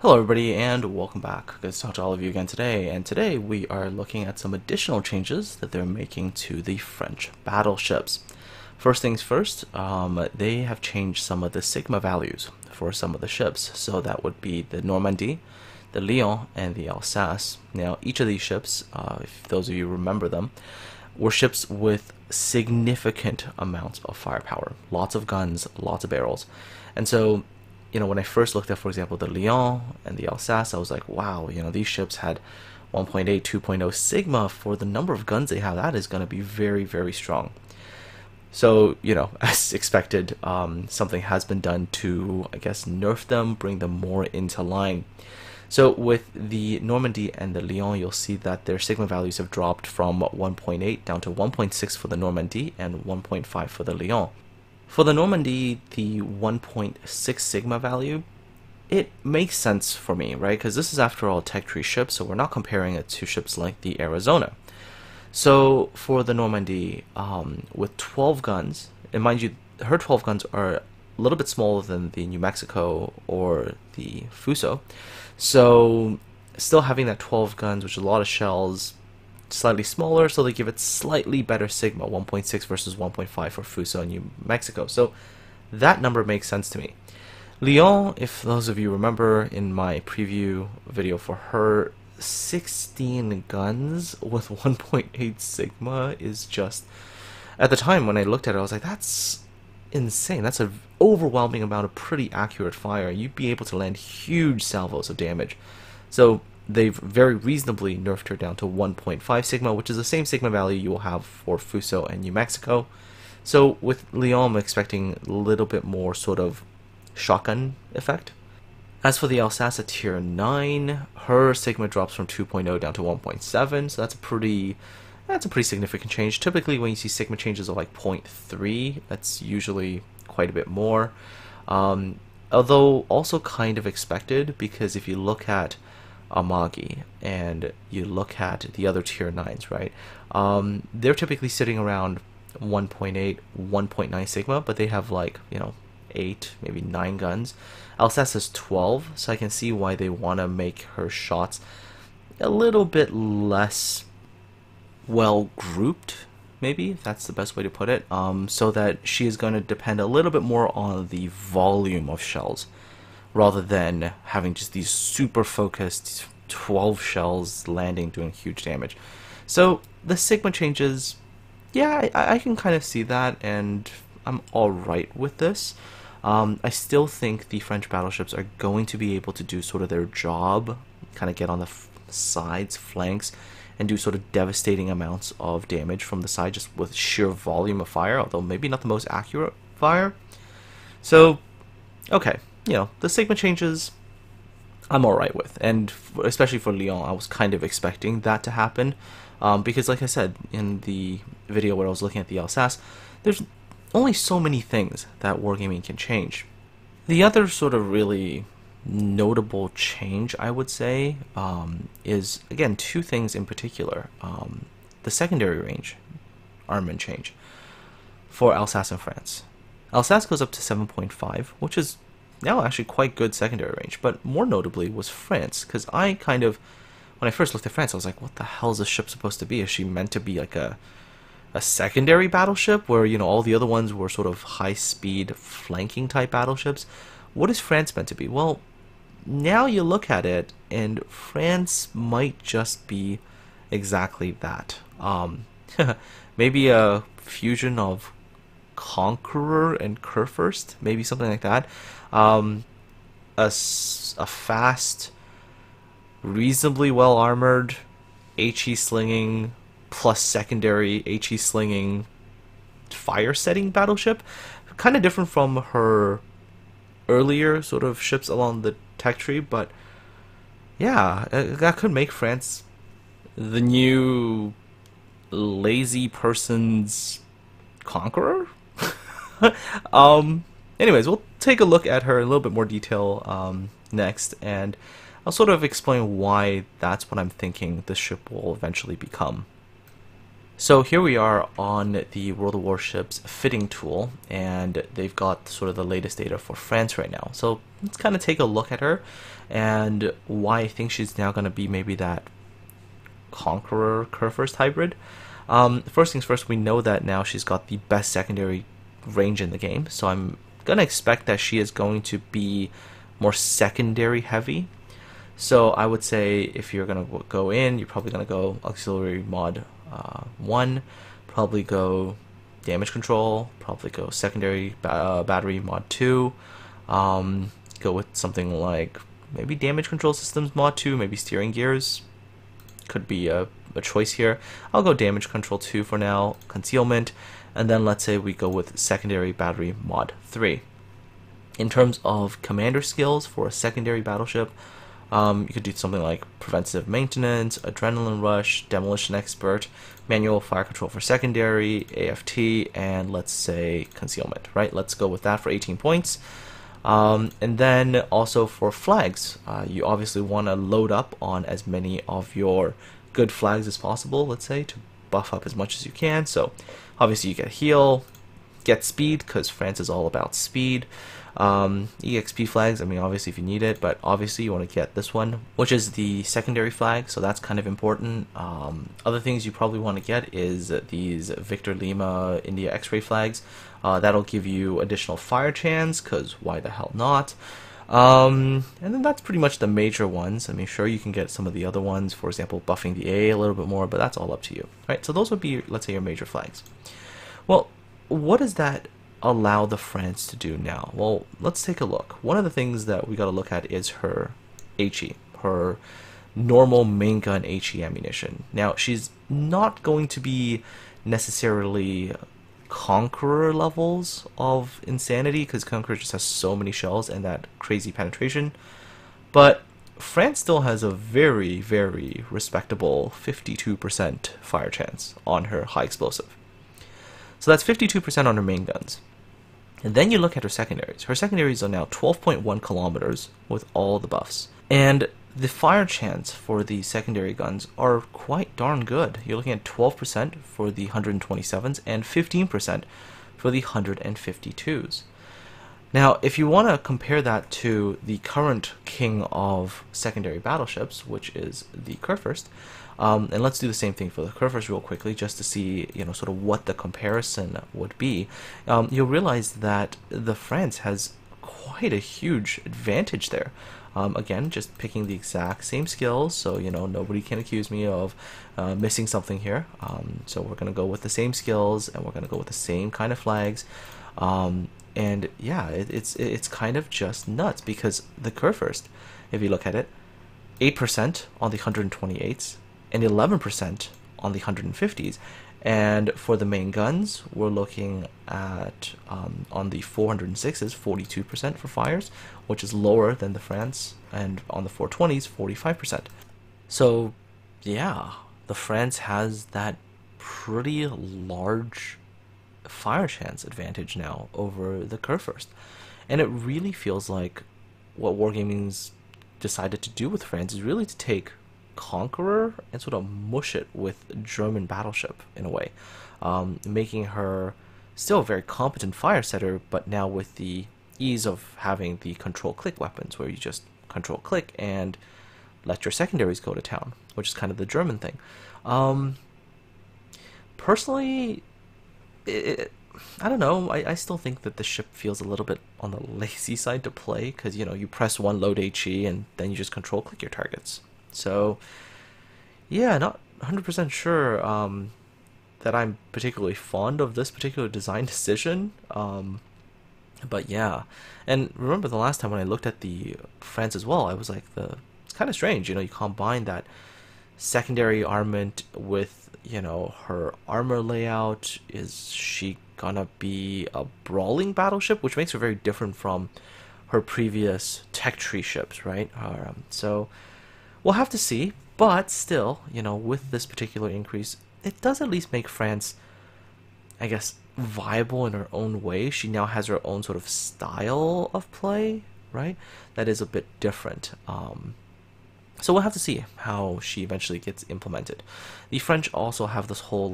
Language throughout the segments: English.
Hello everybody and welcome back. Good to talk to all of you again today, and today we are looking at some additional changes that they're making to the French battleships. First things first, they have changed some of the sigma values for some of the ships. So that would be the Normandy, the Lyon, and the Alsace. Now each of these ships, if those of you remember them, were ships with significant amounts of firepower. Lots of guns, lots of barrels. And so when I first looked at, for example, the Lyon and the Alsace, I was like, wow, these ships had 1.8, 2.0 sigma for the number of guns they have. That is going to be very, very strong. So, as expected, something has been done to, I guess, nerf them, bring them more into line. So with the Normandy and the Lyon, you'll see that their sigma values have dropped from 1.8 down to 1.6 for the Normandy and 1.5 for the Lyon. For the Normandy, the 1.6 sigma value, it makes sense for me, right? Because this is, after all, a tech tree ship, so we're not comparing it to ships like the Arizona. So for the Normandy, with 12 guns, and mind you, her 12 guns are a little bit smaller than the New Mexico or the Fuso. So still having that 12 guns, which is a lot of shells, slightly smaller, so they give it slightly better sigma, 1.6 versus 1.5 for Fuso and New Mexico. So that number makes sense to me. Lyon, if those of you remember in my preview video for her, 16 guns with 1.8 sigma is just, at the time when I looked at it, I was like, that's insane. That's an overwhelming amount of pretty accurate fire. You'd be able to land huge salvos of damage. So they've very reasonably nerfed her down to 1.5 sigma, which is the same sigma value you will have for Fuso and New Mexico. So with Lyon, I'm expecting a little bit more sort of shotgun effect. As for the Alsace at tier 9, her sigma drops from 2.0 down to 1.7, so that's a pretty significant change. Typically when you see sigma changes of like 0.3, that's usually quite a bit more. Although also kind of expected, because if you look at Amagi and you look at the other tier 9s, right, they're typically sitting around 1.8, 1.9 sigma, but they have like 8, maybe 9 guns. Alsace has 12, so I can see why they want to make her shots a little bit less well grouped, maybe, if that's the best way to put it, so that she is going to depend a little bit more on the volume of shells rather than having just these super focused 12 shells landing doing huge damage. So the sigma changes, yeah, I can kind of see that, and I'm alright with this. I still think the French battleships are going to be able to do sort of their job, kind of get on the sides, flanks, and do sort of devastating amounts of damage from the side just with sheer volume of fire, although maybe not the most accurate fire. So, okay, the sigma changes I'm alright with, and especially for Lyon, I was kind of expecting that to happen, because like I said in the video where I was looking at the Alsace, there's only so many things that wargaming can change. The other sort of really notable change, I would say, is, again, two things in particular. The secondary range armament change for Alsace and France. Alsace goes up to 7.5, which is now actually quite good secondary range, but more notably was France, because when I first looked at France, I was like, what the hell is this ship supposed to be? Is she meant to be like a secondary battleship where all the other ones were sort of high-speed flanking type battleships? What is France meant to be? Well, now you look at it, and France might just be exactly that. Maybe a fusion of Conqueror and Kurfürst, maybe something like that. A fast, reasonably well armored, HE slinging plus secondary HE slinging fire setting battleship, kind of different from her earlier sort of ships along the tech tree, but yeah, that could make France the new lazy person's Conqueror. Anyways, we'll take a look at her in a little bit more detail next, and I'll sort of explain why that's what I'm thinking this ship will eventually become. So here we are on the World of Warships fitting tool, and they've got sort of the latest data for France right now. So let's kind of take a look at her and why I think she's now going to be maybe that Conqueror Curfirst hybrid. First things first, we know that now she's got the best secondary range in the game, so I'm going to expect that she is going to be more secondary heavy. So I would say if you're going to go in, you're probably going to go auxiliary mod 1, probably go damage control, probably go secondary battery mod 2, go with something like maybe damage control systems mod 2, maybe steering gears could be a choice here. I'll go damage control 2 for now, concealment, and then let's say we go with secondary battery mod 3. In terms of commander skills for a secondary battleship, you could do something like preventive maintenance, adrenaline rush, demolition expert, manual fire control for secondary, AFT, and let's say concealment, right? Let's go with that for 18 points. And then also for flags, you obviously want to load up on as many of your good flags as possible, let's say, to buff up as much as you can. So obviously you get heal, get speed, because France is all about speed. EXP flags, I mean, obviously if you need it, but obviously you want to get this one, which is the secondary flag, so that's kind of important. Other things you probably want to get is these Victor Lima India X-ray flags. That'll give you additional fire chance, because why the hell not? And then that's pretty much the major ones. I mean, sure, you can get some of the other ones, for example, buffing the A little bit more, but that's all up to you, right? So those would be, let's say, your major flags. Well, what does that allow the France to do now? Well, let's take a look. One of the things that we got to look at is her HE, her normal main gun HE ammunition. Now, she's not going to be necessarily Conqueror levels of insanity, because Conqueror just has so many shells and that crazy penetration, but France still has a very, very respectable 52% fire chance on her high explosive. So that's 52% on her main guns. And then you look at her secondaries. Her secondaries are now 12.1 kilometers with all the buffs. And the fire chance for the secondary guns are quite darn good. You're looking at 12% for the 127s and 15% for the 152s. Now, if you want to compare that to the current king of secondary battleships, which is the Kurfürst, and let's do the same thing for the Kurfürst real quickly, just to see, sort of what the comparison would be. You'll realize that the France has quite a huge advantage there. Again, just picking the exact same skills, so nobody can accuse me of missing something here. So we're going to go with the same skills, and we're going to go with the same kind of flags. And yeah, it's kind of just nuts, because the Kurfürst, if you look at it, 8% on the 128s and 11% on the 150s. And for the main guns, we're looking at, on the 406s, 42% for fires, which is lower than the France, and on the 420s, 45%. So, yeah, the France has that pretty large fire chance advantage now over the Kurfürst. And it really feels like what Wargaming's decided to do with France is really to take Conqueror and sort of mush it with German Battleship in a way, making her still a very competent fire setter, but now with the ease of having the control-click weapons, where you just control-click and let your secondaries go to town, which is kind of the German thing. Personally, I don't know, I still think that the ship feels a little bit on the lazy side to play, because you press one load HE and then you just control-click your targets. So, yeah, not 100% sure that I'm particularly fond of this particular design decision. But yeah, and remember the last time when I looked at the France as well, I was like, it's kind of strange, you combine that secondary armament with, her armor layout. Is she gonna be a brawling battleship, which makes her very different from her previous tech tree ships, right? So we'll have to see, but still, with this particular increase, it does at least make France, I guess, viable in her own way. She now has her own sort of style of play, right? That is a bit different. So we'll have to see how she eventually gets implemented. The French also have this whole,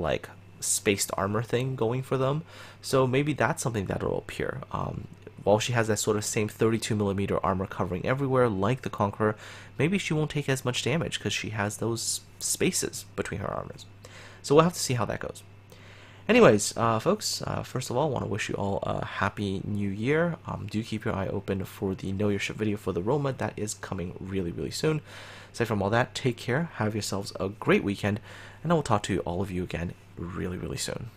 spaced armor thing going for them. So maybe that's something that'll appear. While she has that sort of same 32mm armor covering everywhere, like the Conqueror, maybe she won't take as much damage because she has those spaces between her armors. So we'll have to see how that goes. Anyways, folks, first of all, I want to wish you all a happy new year. Do keep your eye open for the Know Your Ship video for the Roma. That is coming really, really soon. Aside from all that, take care, have yourselves a great weekend, and I will talk to all of you again really, really soon.